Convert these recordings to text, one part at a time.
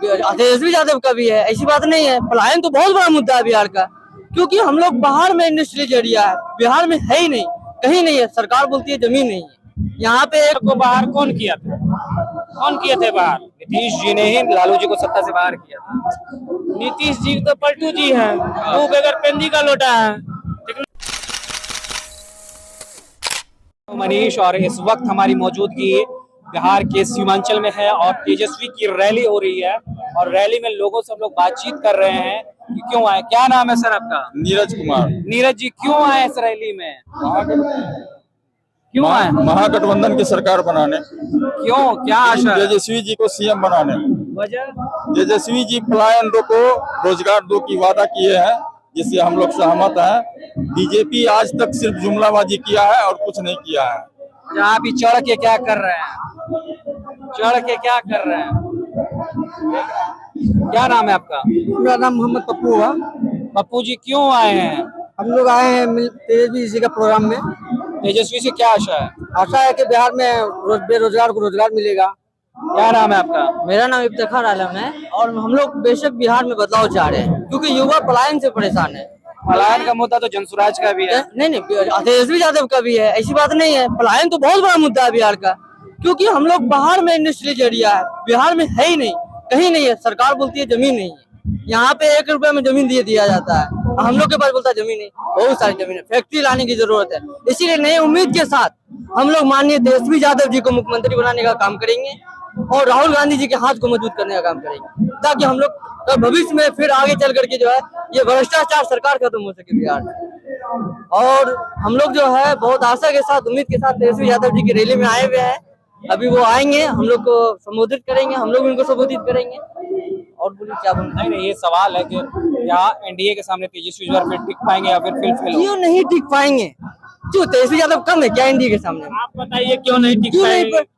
तेजस्वी यादव का भी है, ऐसी बात नहीं है। पलायन तो बहुत बड़ा मुद्दा है बिहार का, क्योंकि हम लोग बाहर में इंडस्ट्रियल एरिया है, बिहार में है ही नहीं, कहीं नहीं है। सरकार बोलती है जमीन नहीं है। यहाँ पे एक को बाहर कौन किया था? कौन किए थे बाहर? नीतीश जी ने ही लालू जी को सत्ता से बाहर किया था। नीतीश जी तो पलटू जी हैं, वो बगैर पेंदी का लोटा है। मनीष, और इस वक्त हमारी मौजूदगी बिहार के सीमांचल में है और तेजस्वी की रैली हो रही है और रैली में लोगों से हम लोग बातचीत कर रहे हैं कि क्यों आए। क्या नाम है सर आपका? नीरज कुमार। नीरज जी, क्यों आए इस रैली में? क्यों आए? महागठबंधन की सरकार बनाने। क्यों, क्या आशा है? तेजस्वी जी को सीएम बनाने। वजह? तेजस्वी जी पलायन को रोजगार दो की वादा किए हैं, जिससे हम लोग सहमत हैं। बीजेपी आज तक सिर्फ जुमलाबाजी किया है और कुछ नहीं किया है। आप ही चढ़ के क्या कर रहे हैं? चढ़ के क्या कर रहे हैं? क्या नाम है आपका? मेरा नाम मोहम्मद पप्पू है। पप्पू जी, क्यों आए हैं? हम लोग आए हैं तेजस्वी जी का प्रोग्राम में। तेजस्वी से क्या आशा है? आशा है कि बिहार में बेरोजगार को रोजगार मिलेगा। क्या नाम है आपका? मेरा नाम इफ्तिखार आलम है और हम लोग बेशक बिहार में बदलाव चाह रहे हैं, क्योंकि युवा पलायन से परेशान है। पलायन का मुद्दा तो जनसुराज का भी है। नहीं, तेजस्वी यादव का भी है, ऐसी बात नहीं है। पलायन तो बहुत बड़ा मुद्दा है बिहार का, क्योंकि हम लोग बाहर में इंडस्ट्रियल एरिया है, बिहार में है ही नहीं, कहीं नहीं है। सरकार बोलती है जमीन नहीं है। यहाँ पे 1 रुपए में जमीन दिया जाता है, हम लोग के पास बोलता है जमीन नहीं। बहुत सारी जमीन है, फैक्ट्री लाने की जरूरत है। इसीलिए नई उम्मीद के साथ हम लोग माननीय तेजस्वी यादव जी को मुख्यमंत्री बनाने का काम करेंगे और राहुल गांधी जी के हाथ को मजबूत करने का काम करेंगे, ताकि हम लोग भविष्य में फिर आगे चल करके जो है ये भ्रष्टाचार सरकार खत्म हो सके बिहार में। और हम लोग जो है बहुत आशा के साथ, उम्मीद के साथ तेजस्वी यादव जी की रैली में आए हुए हैं। अभी वो आएंगे, हम लोग को संबोधित करेंगे, हम लोग उनको संबोधित करेंगे। और बोलिए क्या बोलना? नहीं, ये सवाल है कि क्या एनडीए के सामने तेजस्वी यादव फिर टिक पाएंगे या फिर फेल? क्यों नहीं टिक पाएंगे? क्यों, तेजस्वी यादव कम है क्या एनडीए के सामने? आप बताइए क्यों नहीं टिक पाएंगे?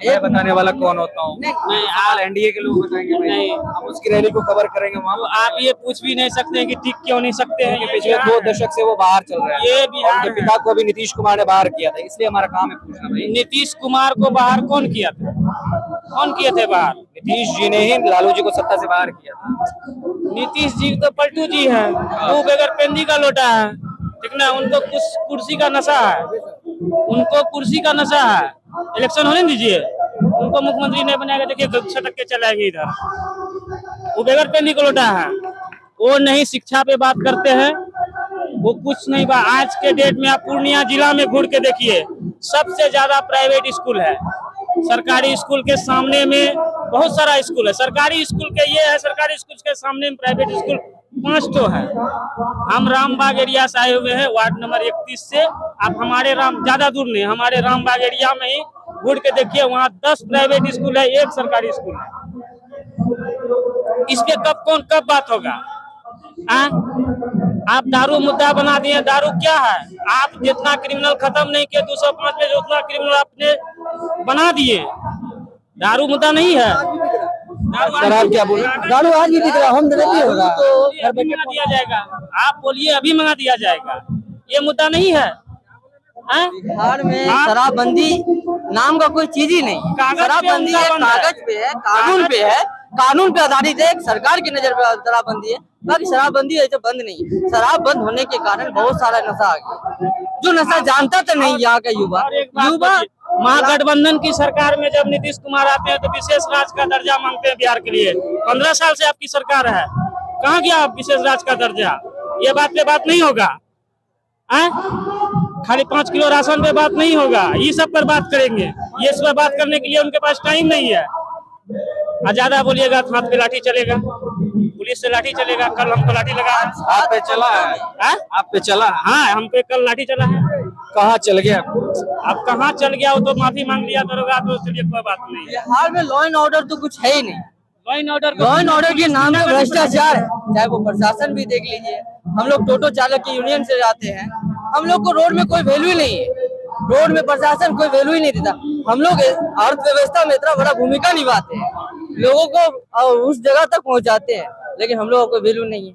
ये बताने वाला कौन होता हूँ? नहीं, आप एनडीए के लोग बताएंगे। नहीं, हम उसकी रैली को कवर करेंगे वहाँ। तो आप ये पूछ भी नहीं सकते हैं कि टिक क्यों नहीं सकते हैं? पिछले 2 दशक से वो बाहर चल रहे हैं। ये बिहार उनके पिता को भी नीतीश कुमार ने बाहर किया था, इसलिए हमारा काम है पूछना भाई। नीतीश कुमार को बाहर कौन किया था? कौन किए थे बाहर? नीतीश जी ने ही लालू जी को सत्ता से बाहर किया था। नीतीश जी तो पलटू जी हैं, वो बगैर पेंदी का लोटा है, ठीक ना। उनको कुछ कुर्सी का नशा है, उनको कुर्सी का नशा है। इलेक्शन होने दीजिए, उनको मुख्यमंत्री नहीं बनाएगा, देखिए छटक के चलाएंगे इधर। वो बगैर पेंदी का लोटा है, वो नहीं शिक्षा पे बात करते हैं, वो कुछ नहीं। आज के डेट में आप पूर्णिया जिला में घूर के देखिए, सबसे ज्यादा प्राइवेट स्कूल है। सरकारी स्कूल के सामने में बहुत सारा स्कूल है। सरकारी स्कूल के ये है, सरकारी स्कूल के सामने में प्राइवेट स्कूल 5 तो है। हम रामबाग एरिया से आए हुए हैं, वार्ड नंबर 31 से। आप हमारे ज्यादा दूर नहीं, हमारे रामबाग एरिया में ही घूर के देखिए, वहाँ 10 प्राइवेट स्कूल है, 1 सरकारी स्कूल है। इस पे कब बात होगा? आप दारू मुद्दा बना दिए। दारू क्या है? आप जितना क्रिमिनल खत्म नहीं किए 205 में, उतना क्रिमिनल आपने बना दिए। दारू मुद्दा नहीं है। शराब क्या बोल? दारू आज भी दिख रहा, हम नहीं होगा तो अभी मंगा दिया जाएगा। आप बोलिए, अभी मंगा दिया जाएगा। ये मुद्दा नहीं है। बिहार में शराबबंदी नाम का कोई चीज ही नहीं। शराबबंदी कागज पे है, कानून पे है, कानून पे आधारित है। सरकार की नजर पे शराबबंदी है, बाकी शराबबंदी ऐसे बंद नहीं है। शराब बंद होने के कारण बहुत सारा नशा आ गया, जो नशा जानता तो नहीं यहाँ का युवा। महागठबंधन की सरकार में जब नीतीश कुमार आते हैं तो विशेष राज्य का दर्जा मांगते हैं बिहार के लिए। 15 साल से आपकी सरकार है, कहाँ गया आप विशेष राज्य का दर्जा? ये बात पे बात नहीं होगा। खाली 5 किलो राशन पे बात नहीं होगा, ये सब पर बात करेंगे। ये सब पर बात करने के लिए उनके पास टाइम नहीं है। ज्यादा बोलिएगा तो हाथ पे लाठी चलेगा, पुलिस से लाठी चलेगा। कल हमको लाठी लगा। आप पे चला है? आप पे चला? हाँ, हम पे कल लाठी चला है। कहाँ चल गया? अब कहाँ चल गया, वो तो माफी मांग लिया दरोगा, तो चलिए कोई बात नहीं। बिहार में लॉ एंड ऑर्डर तो कुछ है ही नहीं। लॉ एंड ऑर्डर के नाम में भ्रष्टाचार है। चाहे वो प्रशासन भी देख लीजिए, हम लोग टोटो चालक की यूनियन से जाते हैं, हम लोग को रोड में कोई वैल्यू ही नहीं है। रोड में प्रशासन कोई वैल्यू ही नहीं देता। हम लोग अर्थव्यवस्था में इतना बड़ा भूमिका निभाते हैं, लोगों को उस जगह तक पहुंचाते हैं, लेकिन हम लोगों को वैल्यू नहीं है।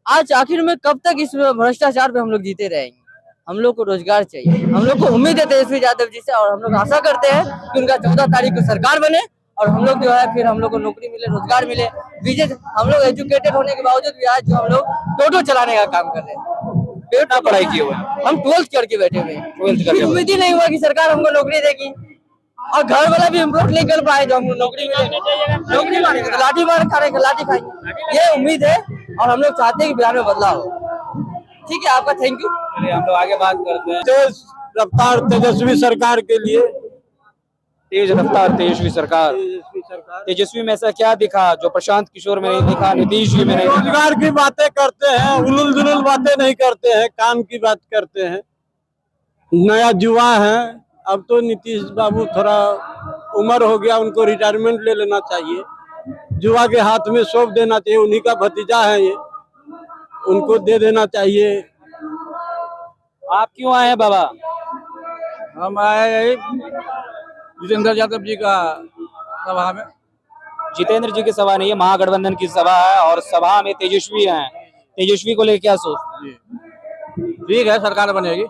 आज आखिर में कब तक इस भ्रष्टाचार पे हम लोग जीते रहेंगे? हम लोग को रोजगार चाहिए। हम लोग को उम्मीद है तेजस्वी यादव जी से, और हम लोग आशा करते हैं कि उनका 14 तारीख को सरकार बने और हम लोग जो है फिर हम लोग को नौकरी मिले, रोजगार मिले। बीजेपी हम लोग एजुकेटेड होने के बावजूद भी आज जो हम लोग टोटो चलाने का काम कर रहे हैं। कितना पढ़ाई किए हुए हैं? हम 12th करके बैठे हुए हैं। 12th करके उम्मीद ही नहीं हुआ कि सरकार हमको नौकरी देगी, और घर वाला भी इम्प्रूव नहीं कर पाए जो हमको नौकरी मिले। नौकरी मारेंगे तो लाठी मार खाएंगे, लाठी खाएंगे, ये उम्मीद है। और हम लोग चाहते हैं कि बिहार में बदलाव हो। ठीक है, आपका थैंक यू। चलिए हम लोग आगे बात करते हैं। तेज रफ्तार तेजस्वी सरकार के लिए। तेज रफ्तार तेजस्वी सरकार। तेजस्वी में ऐसा क्या दिखा जो प्रशांत किशोर में नहीं दिखा, नीतीश जी में नहीं दिखा? रोजगार की बातें करते हैं, उलुल जुलुल बातें नहीं करते हैं, काम की बात करते हैं। नया युवा है, अब तो नीतीश बाबू थोड़ा उम्र हो गया, उनको रिटायरमेंट ले लेना चाहिए। युवा के हाथ में सौंप देना चाहिए, उन्हीं का भतीजा है ये, उनको दे देना चाहिए। आप क्यों आए हैं बाबा? हम आए जितेंद्र यादव जी का सभा में। जितेंद्र जी की सभा नहीं है, महागठबंधन की सभा है और सभा में तेजस्वी हैं। तेजस्वी को लेकर क्या सोच? ठीक है, सरकार बनेगी।